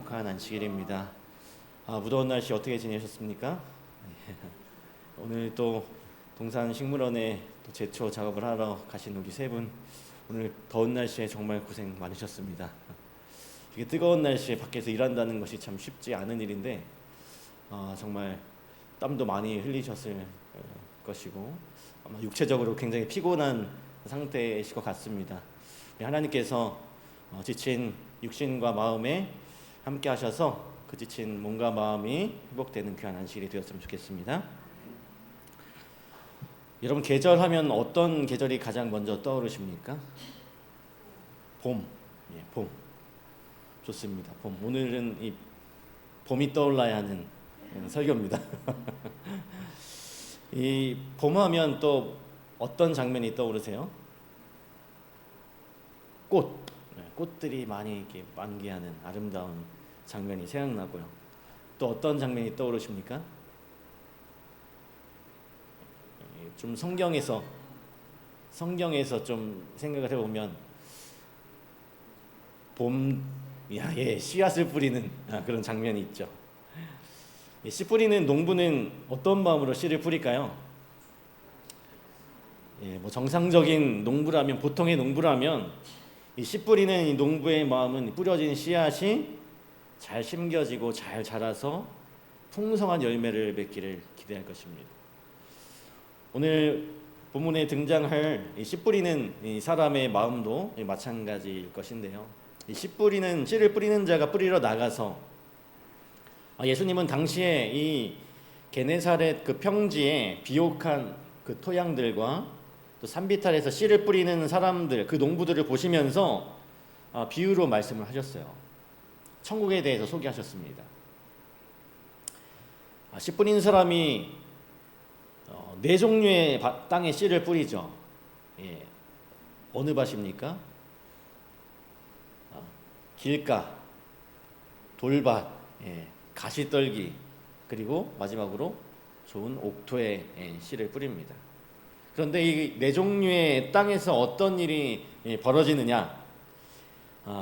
행복한 안식일입니다. 무더운 날씨 어떻게 지내셨습니까? 오늘 또 동산 식물원에 또 제초 작업을 하러 가신 우리 세 분, 오늘 더운 날씨에 정말 고생 많으셨습니다. 이게 뜨거운 날씨에 밖에서 일한다는 것이 참 쉽지 않은 일인데 정말 땀도 많이 흘리셨을 것이고 아마 육체적으로 굉장히 피곤한 상태이실 것 같습니다. 하나님께서 지친 육신과 마음에 함께 하셔서 그 지친 몸과 마음이 회복되는 귀한 안식일이 되었으면 좋겠습니다. 여러분, 계절하면 어떤 계절이 가장 먼저 떠오르십니까? 봄. 봄. 좋습니다. 봄. 오늘은 이 봄이 떠올라야 하는 설교입니다. 이 봄하면 또 어떤 장면이 떠오르세요? 꽃들이 많이 이렇게 만개하는 아름다운 장면이 생각나고요. 또 어떤 장면이 떠오르십니까? 좀 성경에서 좀 생각을 해보면 씨앗을 뿌리는 그런 장면이 있죠. 씨 뿌리는 농부는 어떤 마음으로 씨를 뿌릴까요? 정상적인 농부라면, 보통의 농부라면 이 씨 뿌리는 이 농부의 마음은 뿌려진 씨앗이 잘 심겨지고 잘 자라서 풍성한 열매를 맺기를 기대할 것입니다. 오늘 본문에 등장할 이 씨 뿌리는 이 사람의 마음도 마찬가지일 것인데요. 이 씨를 뿌리는 자가 뿌리러 나가서 예수님은 당시에 이 게네사렛 그 평지에 비옥한 그 토양들과 또 산비탈에서 씨를 뿌리는 사람들, 그 농부들을 보시면서 비유로 말씀을 하셨어요. 천국에 대해서 소개하셨습니다. 씨 뿌리는 사람이 네 종류의 땅에 씨를 뿌리죠. 어느 밭입니까? 길가, 돌밭, 가시떨기, 그리고 마지막으로 좋은 옥토에 씨를 뿌립니다. 그런데 이 네 종류의 땅에서 어떤 일이 벌어지느냐?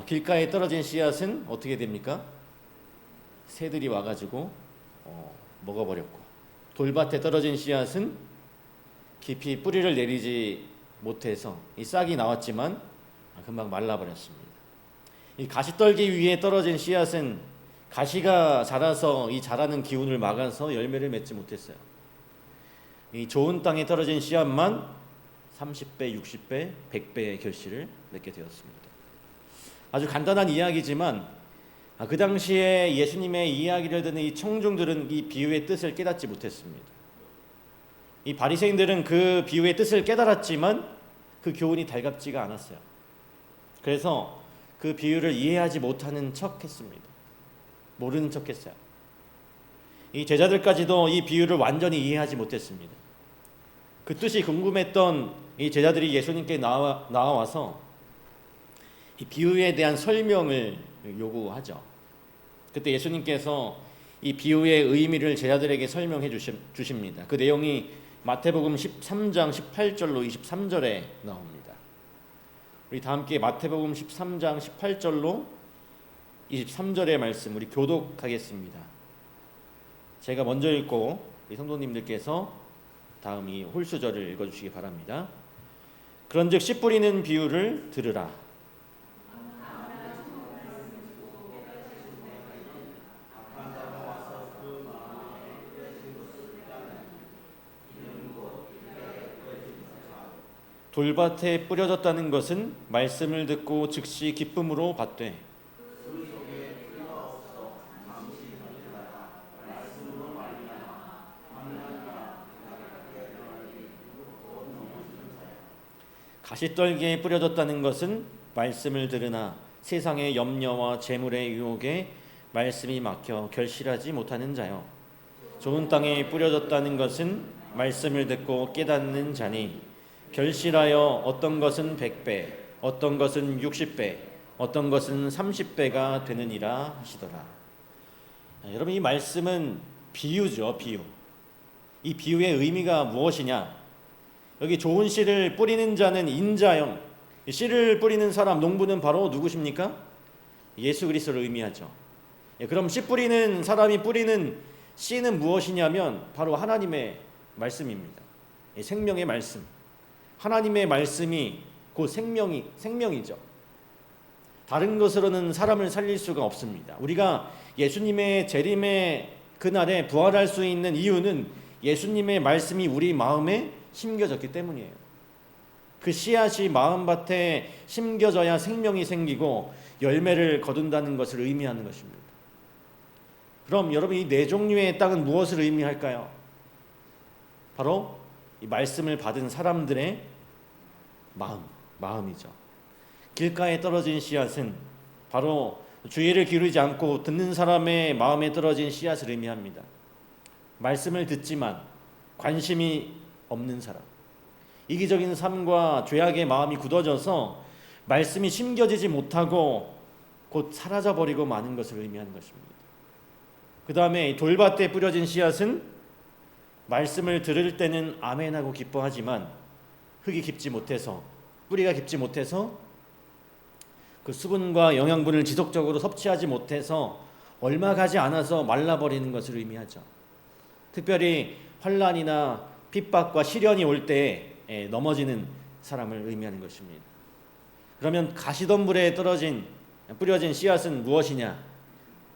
길가에 떨어진 씨앗은 어떻게 됩니까? 새들이 와가지고 먹어버렸고, 돌밭에 떨어진 씨앗은 깊이 뿌리를 내리지 못해서 이 싹이 나왔지만 금방 말라버렸습니다. 이 가시떨기 위에 떨어진 씨앗은 가시가 자라서 이 자라는 기운을 막아서 열매를 맺지 못했어요. 이 좋은 땅에 떨어진 씨앗만 30배, 60배, 100배의 결실을 맺게 되었습니다. 아주 간단한 이야기지만 그 당시에 예수님의 이야기를 듣는 이 청중들은 이 비유의 뜻을 깨닫지 못했습니다. 이 바리새인들은 그 비유의 뜻을 깨달았지만 그 교훈이 달갑지가 않았어요. 그래서 그 비유를 이해하지 못하는 척했습니다. 모르는 척했어요. 이 제자들까지도 이 비유를 완전히 이해하지 못했습니다. 그 뜻이 궁금했던 이 제자들이 예수님께 나와서 이 비유에 대한 설명을 요구하죠. 그때 예수님께서 이 비유의 의미를 제자들에게 설명해 주십니다. 그 내용이 마태복음 13장 18절로 23절에 나옵니다. 우리 다 함께 마태복음 13장 18절로 23절의 말씀 우리 교독하겠습니다. 제가 먼저 읽고 우리 성도님들께서 다음 이 홀수절을 읽어주시기 바랍니다. 그런즉 씨 뿌리는 비유를 들으라. 돌밭에 뿌려졌다는 것은 말씀을 듣고 즉시 기쁨으로 받되 가시떨기에 뿌려졌다는 것은 말씀을 들으나 세상의 염려와 재물의 유혹에 말씀이 막혀 결실하지 못하는 자요. 좋은 땅에 뿌려졌다는 것은 말씀을 듣고 깨닫는 자니 결실하여 어떤 것은 100배, 어떤 것은 60배, 어떤 것은 30배가 되느니라 하시더라. 여러분, 이 말씀은 비유죠, 비유. 이 비유의 의미가 무엇이냐? 여기 좋은 씨를 뿌리는 자는 인자형, 씨를 뿌리는 사람, 농부는 바로 누구십니까? 예수 그리스도를 의미하죠. 그럼 씨 뿌리는 사람이 뿌리는 씨는 무엇이냐면 바로 하나님의 말씀입니다. 생명의 말씀. 하나님의 말씀이 곧 생명이죠. 다른 것으로는 사람을 살릴 수가 없습니다. 우리가 예수님의 재림의 그날에 부활할 수 있는 이유는 예수님의 말씀이 우리 마음에 심겨졌기 때문이에요. 그 씨앗이 마음밭에 심겨져야 생명이 생기고 열매를 거둔다는 것을 의미하는 것입니다. 그럼 여러분, 이 네 종류의 땅은 무엇을 의미할까요? 바로 이 말씀을 받은 사람들의 마음이죠. 길가에 떨어진 씨앗은 바로 주의를 기울이지 않고 듣는 사람의 마음에 떨어진 씨앗을 의미합니다. 말씀을 듣지만 관심이 없는 사람, 이기적인 삶과 죄악의 마음이 굳어져서 말씀이 심겨지지 못하고 곧 사라져버리고 마는 것을 의미하는 것입니다. 그 다음에 돌밭에 뿌려진 씨앗은 말씀을 들을 때는 아멘하고 기뻐하지만 흙이 깊지 못해서, 뿌리가 깊지 못해서 그 수분과 영양분을 지속적으로 섭취하지 못해서 얼마 가지 않아서 말라버리는 것을 의미하죠. 특별히 환난이나 핍박과 시련이 올 때 넘어지는 사람을 의미하는 것입니다. 그러면 가시덤불에 뿌려진 씨앗은 무엇이냐?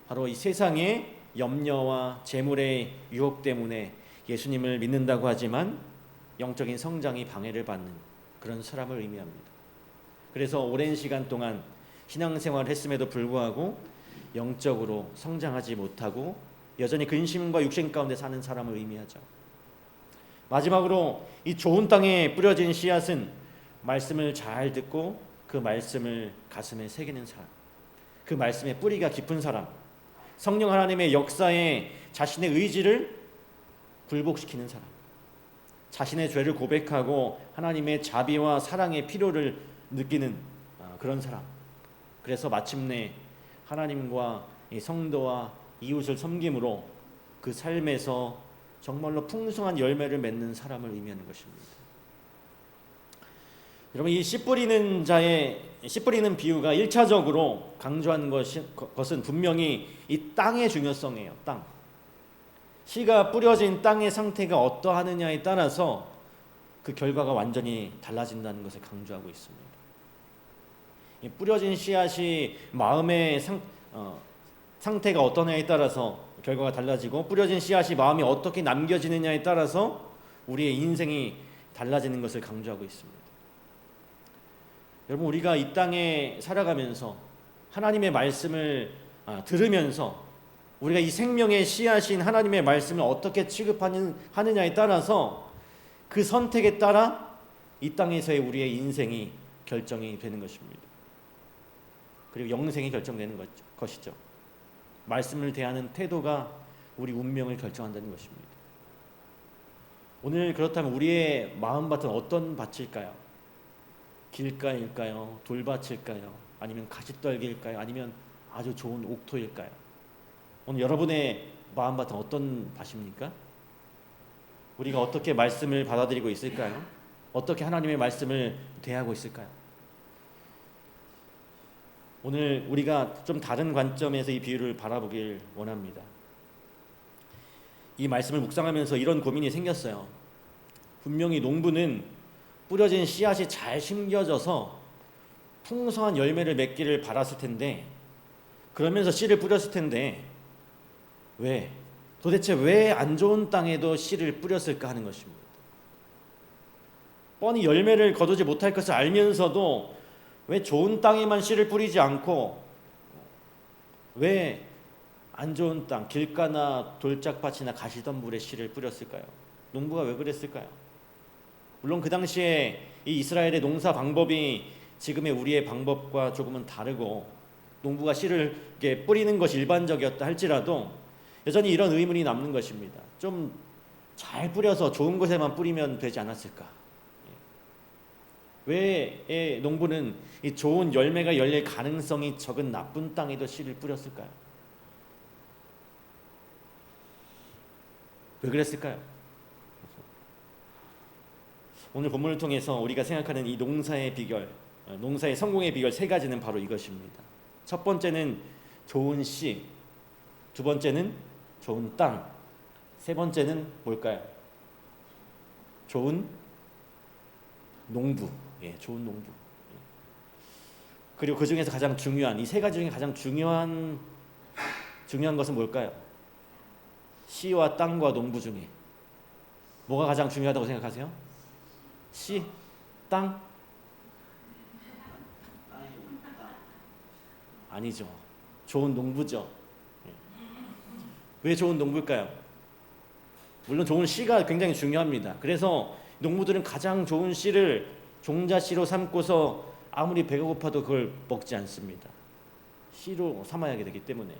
바로 이 세상의 염려와 재물의 유혹 때문에 예수님을 믿는다고 하지만 영적인 성장이 방해를 받는 그런 사람을 의미합니다. 그래서 오랜 시간 동안 신앙생활을 했음에도 불구하고 영적으로 성장하지 못하고 여전히 근심과 육신 가운데 사는 사람을 의미하죠. 마지막으로 이 좋은 땅에 뿌려진 씨앗은 말씀을 잘 듣고 그 말씀을 가슴에 새기는 사람, 그 말씀에 뿌리가 깊은 사람, 성령 하나님의 역사에 자신의 의지를 굴복시키는 사람, 자신의 죄를 고백하고 하나님의 자비와 사랑의 필요를 느끼는 그런 사람. 그래서 마침내 하나님과 이 성도와 이웃을 섬김으로 그 삶에서 정말로 풍성한 열매를 맺는 사람을 의미하는 것입니다. 여러분, 이 씨 뿌리는 비유가 1차적으로 강조하는 것은 분명히 이 땅의 중요성이에요. 땅. 씨가 뿌려진 땅의 상태가 어떠하느냐에 따라서 그 결과가 완전히 달라진다는 것을 강조하고 있습니다. 이 뿌려진 씨앗이 마음의 상태가 어떠냐에 따라서 결과가 달라지고, 뿌려진 씨앗이 마음이 어떻게 남겨지느냐에 따라서 우리의 인생이 달라지는 것을 강조하고 있습니다. 여러분, 우리가 이 땅에 살아가면서 하나님의 말씀을 들으면서 우리가 이 생명의 씨앗인 하나님의 말씀을 어떻게 취급하느냐에 따라서 그 선택에 따라 이 땅에서의 우리의 인생이 결정이 되는 것입니다. 그리고 영생이 결정되는 것이죠. 말씀을 대하는 태도가 우리 운명을 결정한다는 것입니다. 오늘 그렇다면 우리의 마음밭은 어떤 밭일까요? 길가일까요? 돌밭일까요? 아니면 가시떨기일까요? 아니면 아주 좋은 옥토일까요? 오늘 여러분의 마음밭은 어떤 밭입니까? 우리가 어떻게 말씀을 받아들이고 있을까요? 어떻게 하나님의 말씀을 대하고 있을까요? 오늘 우리가 좀 다른 관점에서 이 비유를 바라보길 원합니다. 이 말씀을 묵상하면서 이런 고민이 생겼어요. 분명히 농부는 뿌려진 씨앗이 잘 심겨져서 풍성한 열매를 맺기를 바랐을 텐데, 그러면서 씨를 뿌렸을 텐데 도대체 왜 안 좋은 땅에도 씨를 뿌렸을까 하는 것입니다. 뻔히 열매를 거두지 못할 것을 알면서도 왜 좋은 땅에만 씨를 뿌리지 않고 왜 안 좋은 땅, 길가나 돌짝밭이나 가시덤불에 씨를 뿌렸을까요? 농부가 왜 그랬을까요? 물론 그 당시에 이 이스라엘의 농사 방법이 지금의 우리의 방법과 조금은 다르고 농부가 씨를 이렇게 뿌리는 것이 일반적이었다 할지라도 여전히 이런 의문이 남는 것입니다. 좀 잘 뿌려서 좋은 곳에만 뿌리면 되지 않았을까? 왜 농부는 이 좋은 열매가 열릴 가능성이 적은 나쁜 땅에도 씨를 뿌렸을까요? 왜 그랬을까요? 오늘 본문을 통해서 우리가 생각하는 이 농사의 비결, 농사의 성공의 비결 세 가지는 바로 이것입니다. 첫 번째는 좋은 씨, 두 번째는 좋은 땅, 세 번째는 뭘까요? 좋은 농부. 예, 좋은 농부. 그리고 그 중에서 가장 중요한 이 세 가지 중에 가장 중요한 것은 뭘까요? 씨와 땅과 농부 중에 뭐가 가장 중요하다고 생각하세요? 씨, 땅? 아니죠. 좋은 농부죠. 왜 좋은 농부일까요? 물론 좋은 씨가 굉장히 중요합니다. 그래서 농부들은 가장 좋은 씨를 종자씨로 삼고서 아무리 배가 고파도 그걸 먹지 않습니다. 씨로 삼아야 되기 때문에.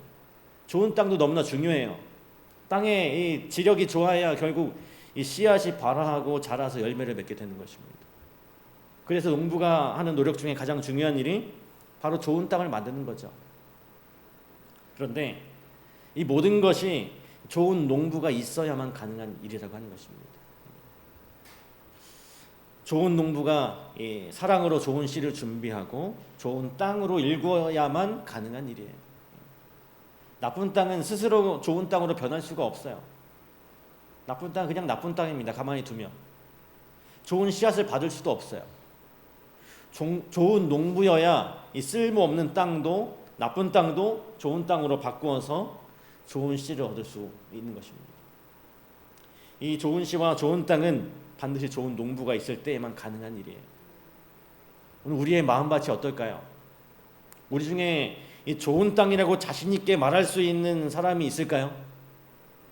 좋은 땅도 너무나 중요해요. 땅의 이 지력이 좋아야 결국 이 씨앗이 발화하고 자라서 열매를 맺게 되는 것입니다. 그래서 농부가 하는 노력 중에 가장 중요한 일이 바로 좋은 땅을 만드는 거죠. 그런데 이 모든 것이 좋은 농부가 있어야만 가능한 일이라고 하는 것입니다. 좋은 농부가 사랑으로 좋은 씨를 준비하고 좋은 땅으로 일구어야만 가능한 일이에요. 나쁜 땅은 스스로 좋은 땅으로 변할 수가 없어요. 나쁜 땅은 그냥 나쁜 땅입니다. 가만히 두면. 좋은 씨앗을 받을 수도 없어요. 좋은 농부여야 이 쓸모없는 땅도 나쁜 땅도 좋은 땅으로 바꾸어서 좋은 씨를 얻을 수 있는 것입니다. 이 좋은 씨와 좋은 땅은 반드시 좋은 농부가 있을 때에만 가능한 일이에요. 오늘 우리의 마음밭이 어떨까요? 우리 중에 이 좋은 땅이라고 자신 있게 말할 수 있는 사람이 있을까요?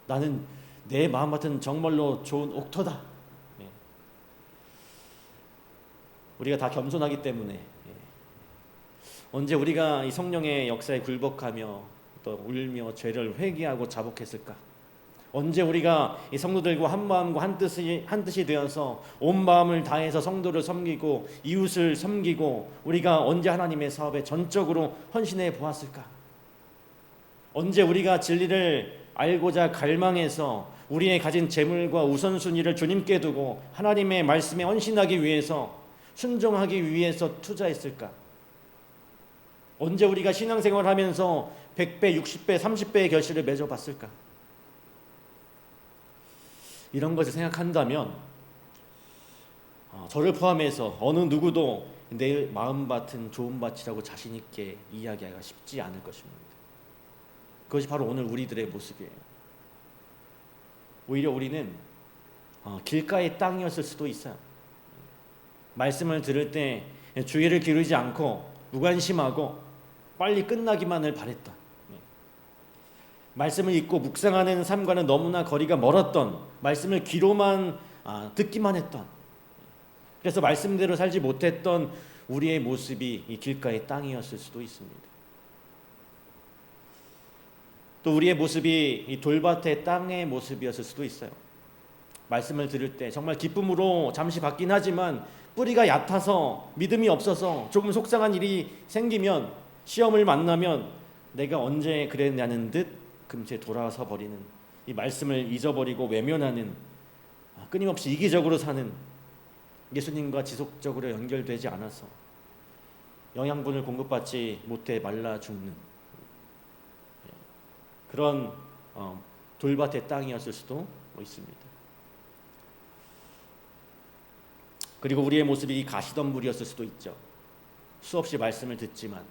나는 내 마음밭은 정말로 좋은 옥토다. 우리가 다 겸손하기 때문에 언제 우리가 이 성령의 역사에 굴복하며 또 울며 죄를 회개하고 자복했을까? 언제 우리가 이 성도들과 한 마음과 한 뜻이 되어서 온 마음을 다해서 성도를 섬기고 이웃을 섬기고 우리가 언제 하나님의 사업에 전적으로 헌신해 보았을까? 언제 우리가 진리를 알고자 갈망해서 우리의 가진 재물과 우선순위를 주님께 두고 하나님의 말씀에 헌신하기 위해서 순종하기 위해서 투자했을까? 언제 우리가 신앙생활을 하면서 100배, 60배, 30배의 결실을 맺어봤을까? 이런 것을 생각한다면 저를 포함해서 어느 누구도 내 마음밭은 좋은 밭이라고 자신 있게 이야기하기가 쉽지 않을 것입니다. 그것이 바로 오늘 우리들의 모습이에요. 오히려 우리는 길가의 땅이었을 수도 있어요. 말씀을 들을 때 주의를 기울이지 않고 무관심하고 빨리 끝나기만을 바랬던, 말씀을 읽고 묵상하는 삶과는 너무나 거리가 멀었던, 말씀을 귀로만 듣기만 했던, 그래서 말씀대로 살지 못했던 우리의 모습이 이 길가의 땅이었을 수도 있습니다. 또 우리의 모습이 이 돌밭의 땅의 모습이었을 수도 있어요. 말씀을 들을 때 정말 기쁨으로 잠시 받긴 하지만 뿌리가 얕아서 믿음이 없어서 조금 속상한 일이 생기면, 시험을 만나면 내가 언제 그랬냐는 듯 금세 돌아서 버리는, 이 말씀을 잊어버리고 외면하는, 끊임없이 이기적으로 사는, 예수님과 지속적으로 연결되지 않아서 영양분을 공급받지 못해 말라 죽는 그런 돌밭의 땅이었을 수도 있습니다. 그리고 우리의 모습이 가시덤불이었을 수도 있죠. 수없이 말씀을 듣지만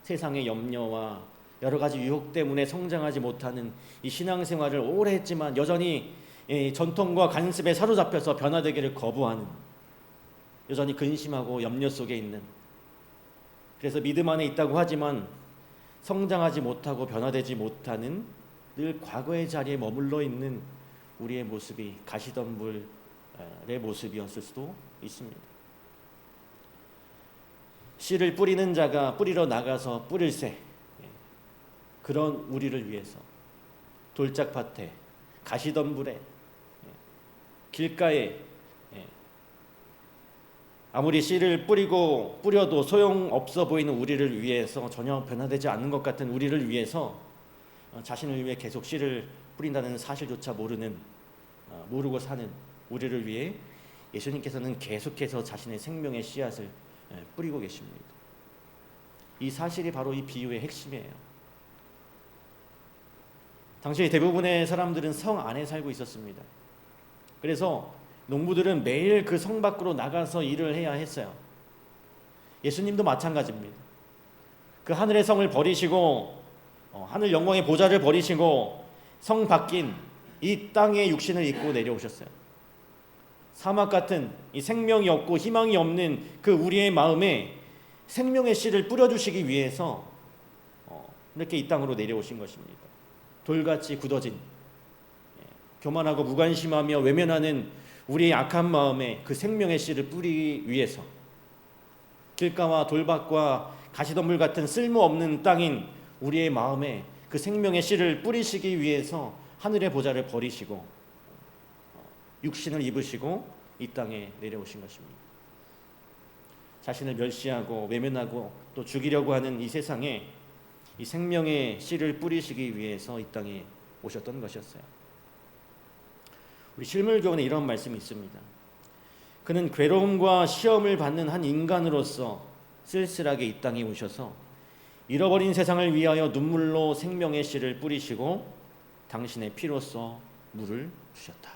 세상의 염려와 여러 가지 유혹 때문에 성장하지 못하는 이 신앙생활을 오래 했지만 여전히 전통과 관습에 사로잡혀서 변화되기를 거부하는, 여전히 근심하고 염려 속에 있는, 그래서 믿음 안에 있다고 하지만 성장하지 못하고 변화되지 못하는, 늘 과거의 자리에 머물러 있는 우리의 모습이 가시덤불의 모습이었을 수도 있습니다. 씨를 뿌리는 자가 뿌리러 나가서 뿌릴새, 그런 우리를 위해서 돌짝밭에, 가시덤불에, 길가에 아무리 씨를 뿌려도 소용없어 보이는 우리를 위해서, 전혀 변화되지 않는 것 같은 우리를 위해서 자신을 위해 계속 씨를 뿌린다는 사실조차 모르고 사는 우리를 위해 예수님께서는 계속해서 자신의 생명의 씨앗을 뿌리고 계십니다. 이 사실이 바로 이 비유의 핵심이에요. 당시 대부분의 사람들은 성 안에 살고 있었습니다. 그래서 농부들은 매일 그 성 밖으로 나가서 일을 해야 했어요. 예수님도 마찬가지입니다. 그 하늘의 성을 버리시고 하늘 영광의 보좌를 버리시고 성 밖인 이 땅에 육신을 입고 내려오셨어요. 사막 같은 이 생명이 없고 희망이 없는 그 우리의 마음에 생명의 씨를 뿌려주시기 위해서 이렇게 이 땅으로 내려오신 것입니다. 돌같이 굳어진 교만하고 무관심하며 외면하는 우리의 악한 마음에 그 생명의 씨를 뿌리기 위해서 길가와 돌밭과 가시덤불 같은 쓸모없는 땅인 우리의 마음에 그 생명의 씨를 뿌리시기 위해서 하늘의 보좌를 버리시고 육신을 입으시고 이 땅에 내려오신 것입니다. 자신을 멸시하고 외면하고 또 죽이려고 하는 이 세상에 이 생명의 씨를 뿌리시기 위해서 이 땅에 오셨던 것이었어요. 우리 실물교훈에 이런 말씀이 있습니다. 그는 괴로움과 시험을 받는 한 인간으로서 쓸쓸하게 이 땅에 오셔서 잃어버린 세상을 위하여 눈물로 생명의 씨를 뿌리시고 당신의 피로써 물을 주셨다.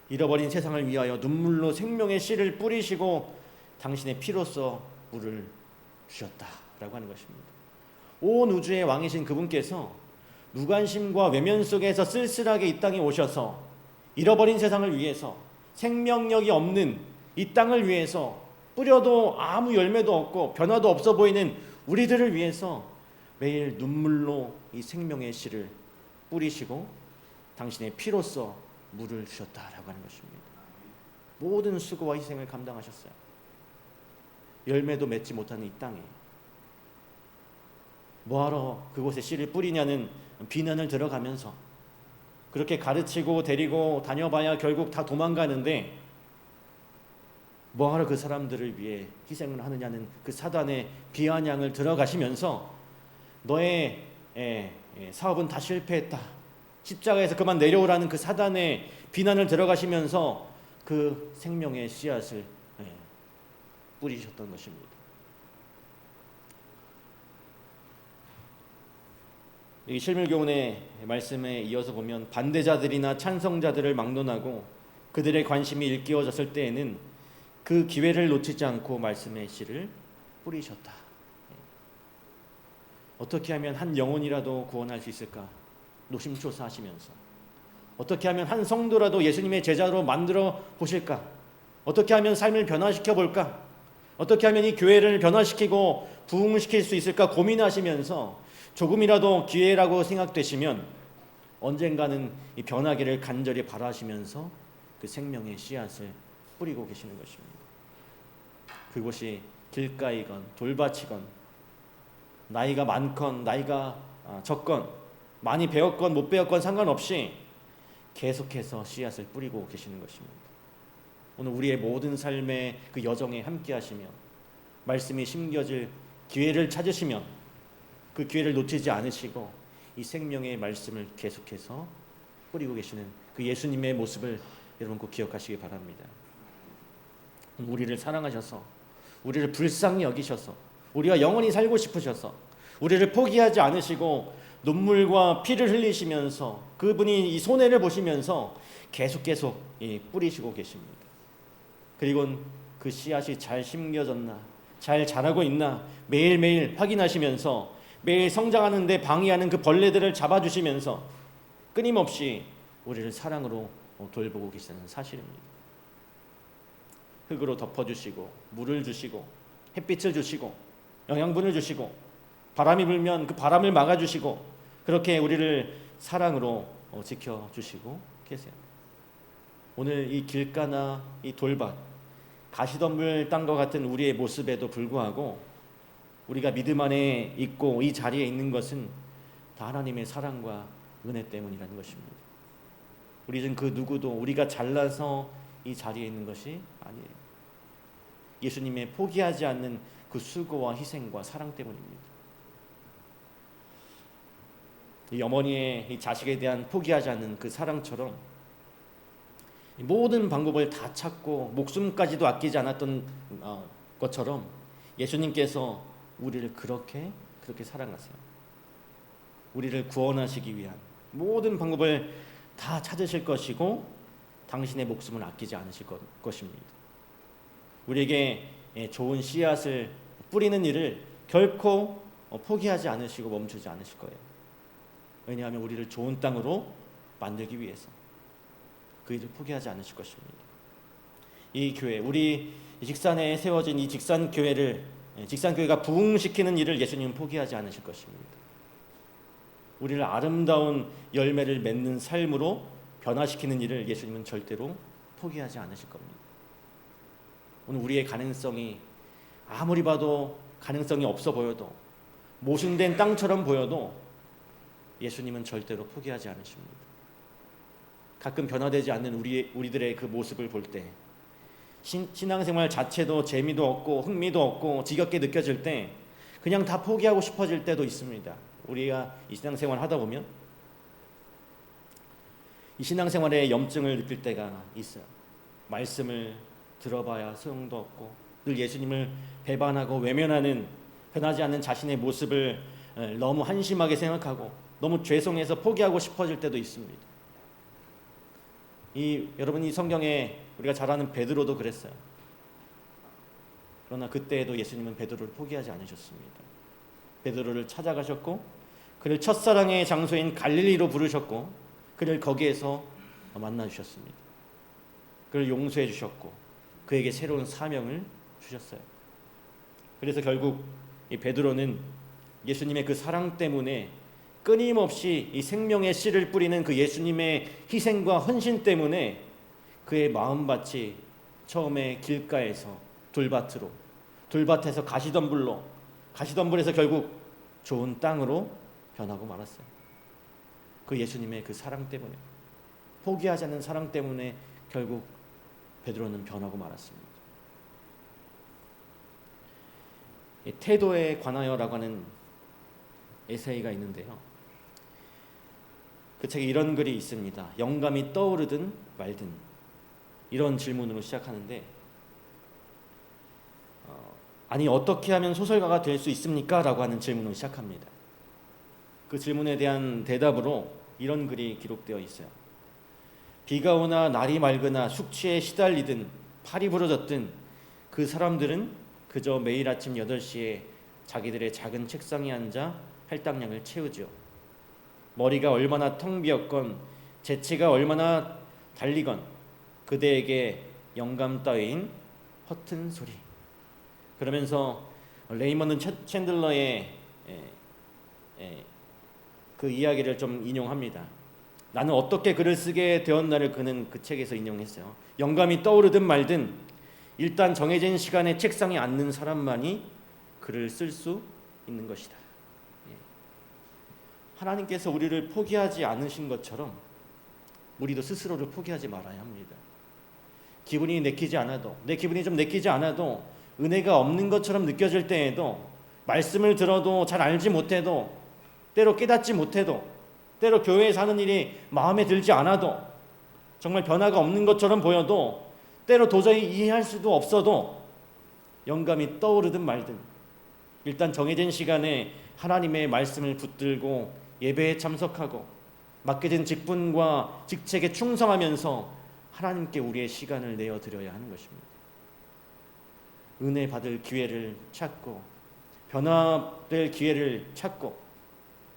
잃어버린 세상을 위하여 눈물로 생명의 씨를 뿌리시고 당신의 피로써 물을 주셨다라고 하는 것입니다. 온 우주의 왕이신 그분께서 무관심과 외면 속에서 쓸쓸하게 이 땅에 오셔서 잃어버린 세상을 위해서 생명력이 없는 이 땅을 위해서 뿌려도 아무 열매도 없고 변화도 없어 보이는 우리들을 위해서 매일 눈물로 이 생명의 씨를 뿌리시고 당신의 피로써 물을 주셨다라고 하는 것입니다. 모든 수고와 희생을 감당하셨어요. 열매도 맺지 못하는 이 땅에 뭐하러 그곳에 씨를 뿌리냐는 비난을 들어가면서 그렇게 가르치고 데리고 다녀봐야 결국 다 도망가는데 뭐하러 그 사람들을 위해 희생을 하느냐는 그 사단의 비아냥을 들어가시면서 너의 사업은 다 실패했다. 십자가에서 그만 내려오라는 그 사단의 비난을 들어가시면서 그 생명의 씨앗을 뿌리셨던 것입니다. 이 실물교훈의 말씀에 이어서 보면 반대자들이나 찬성자들을 막론하고 그들의 관심이 일깨워졌을 때에는 그 기회를 놓치지 않고 말씀의 씨를 뿌리셨다. 어떻게 하면 한 영혼이라도 구원할 수 있을까 노심초사하시면서 어떻게 하면 한 성도라도 예수님의 제자로 만들어 보실까, 어떻게 하면 삶을 변화시켜 볼까, 어떻게 하면 이 교회를 변화시키고 부흥시킬 수 있을까 고민하시면서 조금이라도 기회라고 생각되시면 언젠가는 이 변하기를 간절히 바라시면서 그 생명의 씨앗을 뿌리고 계시는 것입니다. 그곳이 길가이건 돌밭이건 나이가 많건 나이가 적건 많이 배웠건 못 배웠건 상관없이 계속해서 씨앗을 뿌리고 계시는 것입니다. 오늘 우리의 모든 삶의 그 여정에 함께 하시며 말씀이 심겨질 기회를 찾으시며 그 기회를 놓치지 않으시고 이 생명의 말씀을 계속해서 뿌리고 계시는 그 예수님의 모습을 여러분 꼭 기억하시기 바랍니다. 우리를 사랑하셔서 우리를 불쌍히 여기셔서 우리가 영원히 살고 싶으셔서 우리를 포기하지 않으시고 눈물과 피를 흘리시면서 그분이 이 손해를 보시면서 계속 뿌리시고 계십니다. 그리고 그 씨앗이 잘 심겨졌나 잘 자라고 있나 매일매일 확인하시면서 매일 성장하는 데 방해하는 그 벌레들을 잡아주시면서 끊임없이 우리를 사랑으로 돌보고 계시는 사실입니다. 흙으로 덮어주시고 물을 주시고 햇빛을 주시고 영양분을 주시고 바람이 불면 그 바람을 막아주시고 그렇게 우리를 사랑으로 지켜주시고 계세요. 오늘 이 길가나 이 돌밭 가시덤불 땅과 같은 우리의 모습에도 불구하고 우리가 믿음 안에 있고 이 자리에 있는 것은 다 하나님의 사랑과 은혜 때문이라는 것입니다. 우리는 그 누구도 우리가 잘나서 이 자리에 있는 것이 아니에요. 예수님의 포기하지 않는 그 수고와 희생과 사랑 때문입니다. 이 어머니의 이 자식에 대한 포기하지 않는 그 사랑처럼 모든 방법을 다 찾고 목숨까지도 아끼지 않았던 것처럼 예수님께서 우리를 그렇게 사랑하세요. 우리를 구원하시기 위한 모든 방법을 다 찾으실 것이고 당신의 목숨을 아끼지 않으실 것입니다. 우리에게 좋은 씨앗을 뿌리는 일을 결코 포기하지 않으시고 멈추지 않으실 거예요. 왜냐하면 우리를 좋은 땅으로 만들기 위해서 그 일을 포기하지 않으실 것입니다. 이 교회, 우리 직산에 세워진 이 직산교회가 부흥시키는 일을 예수님은 포기하지 않으실 것입니다. 우리를 아름다운 열매를 맺는 삶으로 변화시키는 일을 예수님은 절대로 포기하지 않으실 겁니다. 오늘 우리의 가능성이 아무리 봐도 가능성이 없어 보여도 모순된 땅처럼 보여도 예수님은 절대로 포기하지 않으십니다. 가끔 변화되지 않는 우리들의 그 모습을 볼 때 신앙생활 자체도 재미도 없고 흥미도 없고 지겹게 느껴질 때 그냥 다 포기하고 싶어질 때도 있습니다. 우리가 이 신앙생활 하다 보면 이 신앙생활에 염증을 느낄 때가 있어요. 말씀을 들어봐야 소용도 없고 늘 예수님을 배반하고 외면하는 변하지 않는 자신의 모습을 너무 한심하게 생각하고 너무 죄송해서 포기하고 싶어질 때도 있습니다. 여러분 이 성경에 우리가 잘 아는 베드로도 그랬어요. 그러나 그때에도 예수님은 베드로를 포기하지 않으셨습니다. 베드로를 찾아가셨고 그를 첫사랑의 장소인 갈릴리로 부르셨고 그를 거기에서 만나주셨습니다. 그를 용서해 주셨고 그에게 새로운 사명을 주셨어요. 그래서 결국 이 베드로는 예수님의 그 사랑 때문에 끊임없이 이 생명의 씨를 뿌리는 그 예수님의 희생과 헌신 때문에 그의 마음밭이 처음에 길가에서 돌밭에서 가시덤불에서 결국 좋은 땅으로 변하고 말았어요. 그 예수님의 그 사랑 때문에, 포기하지 않는 사랑 때문에 결국 베드로는 변하고 말았습니다. 태도에 관하여라고 하는 에세이가 있는데요. 그 책에 이런 글이 있습니다. 영감이 떠오르든 말든, 이런 질문으로 시작하는데 아니 어떻게 하면 소설가가 될 수 있습니까? 라고 하는 질문으로 시작합니다. 그 질문에 대한 대답으로 이런 글이 기록되어 있어요. 비가 오나 날이 맑으나 숙취에 시달리든 팔이 부러졌든 그 사람들은 그저 매일 아침 8시에 자기들의 작은 책상에 앉아 할당량을 채우죠. 머리가 얼마나 텅 비었건 재치가 얼마나 달리건 그대에게 영감 따윈 허튼 소리. 그러면서 레이먼드 챈들러의 그 이야기를 좀 인용합니다. 나는 어떻게 글을 쓰게 되었나를 그는 그 책에서 인용했어요. 영감이 떠오르든 말든 일단 정해진 시간에 책상에 앉는 사람만이 글을 쓸 수 있는 것이다. 하나님께서 우리를 포기하지 않으신 것처럼 우리도 스스로를 포기하지 말아야 합니다. 기분이 내 기분이 좀 내키지 않아도 은혜가 없는 것처럼 느껴질 때에도 말씀을 들어도 잘 알지 못해도 때로 깨닫지 못해도 때로 교회에서 하는 일이 마음에 들지 않아도 정말 변화가 없는 것처럼 보여도 때로 도저히 이해할 수도 없어도 영감이 떠오르든 말든 일단 정해진 시간에 하나님의 말씀을 붙들고 예배에 참석하고 맡겨진 직분과 직책에 충성하면서 하나님께 우리의 시간을 내어드려야 하는 것입니다. 은혜 받을 기회를 찾고 변화될 기회를 찾고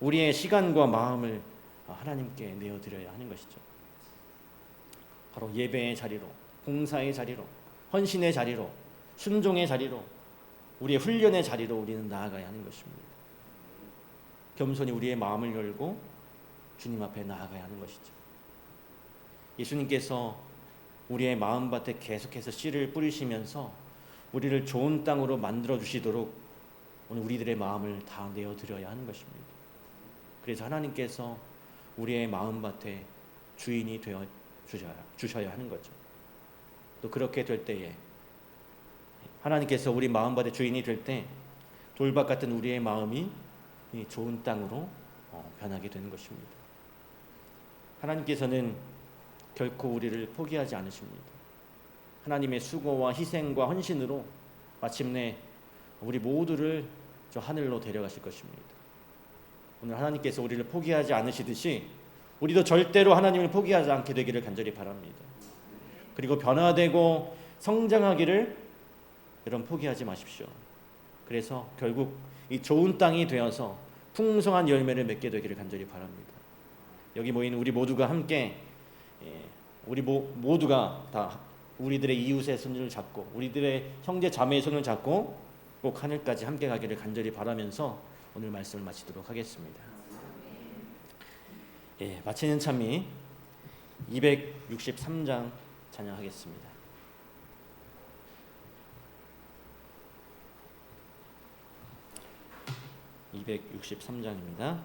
우리의 시간과 마음을 하나님께 내어드려야 하는 것이죠. 바로 예배의 자리로, 봉사의 자리로, 헌신의 자리로, 순종의 자리로, 우리의 훈련의 자리로 우리는 나아가야 하는 것입니다. 겸손히 우리의 마음을 열고 주님 앞에 나아가야 하는 것이죠. 예수님께서 우리의 마음밭에 계속해서 씨를 뿌리시면서 우리를 좋은 땅으로 만들어 주시도록 오늘 우리들의 마음을 다 내어드려야 하는 것입니다. 그래서 하나님께서 우리의 마음밭에 주인이 되어 주셔야 하는 거죠. 또 그렇게 될 때에 하나님께서 우리 마음밭의 주인이 될 때 돌밭 같은 우리의 마음이 좋은 땅으로 변하게 되는 것입니다. 하나님께서는 결코 우리를 포기하지 않으십니다. 하나님의 수고와 희생과 헌신으로 마침내 우리 모두를 저 하늘로 데려가실 것입니다. 오늘 하나님께서 우리를 포기하지 않으시듯이 우리도 절대로 하나님을 포기하지 않게 되기를 간절히 바랍니다. 그리고 변화되고 성장하기를 여러분 포기하지 마십시오. 그래서 결국 이 좋은 땅이 되어서 풍성한 열매를 맺게 되기를 간절히 바랍니다. 여기 모인 우리 모두가 함께 우리 모두가 다 우리들의 이웃의 손을 잡고 우리들의 형제 자매의 손을 잡고 꼭 하늘까지 함께 가기를 간절히 바라면서 오늘 말씀을 마치도록 하겠습니다. 마치는 찬미 263장 찬양하겠습니다. 263장입니다.